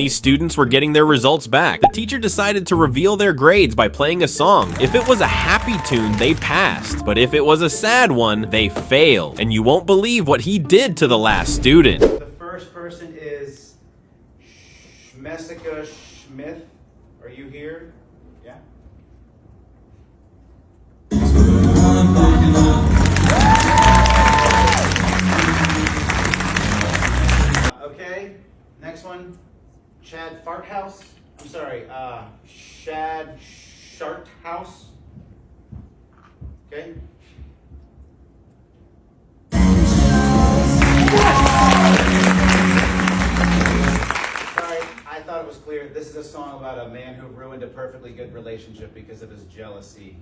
these students were getting their results back. The teacher decided to reveal their grades by playing a song. If it was a happy tune, they passed, but if it was a sad one, they failed. And you won't believe what he did to the last student. The first person is Messica Smith. Are you here? Yeah. Okay. Next one, Chad Farthouse. I'm sorry, Shad Sharthouse. Okay. It was clear. This is a song about a man who ruined a perfectly good relationship because of his jealousy.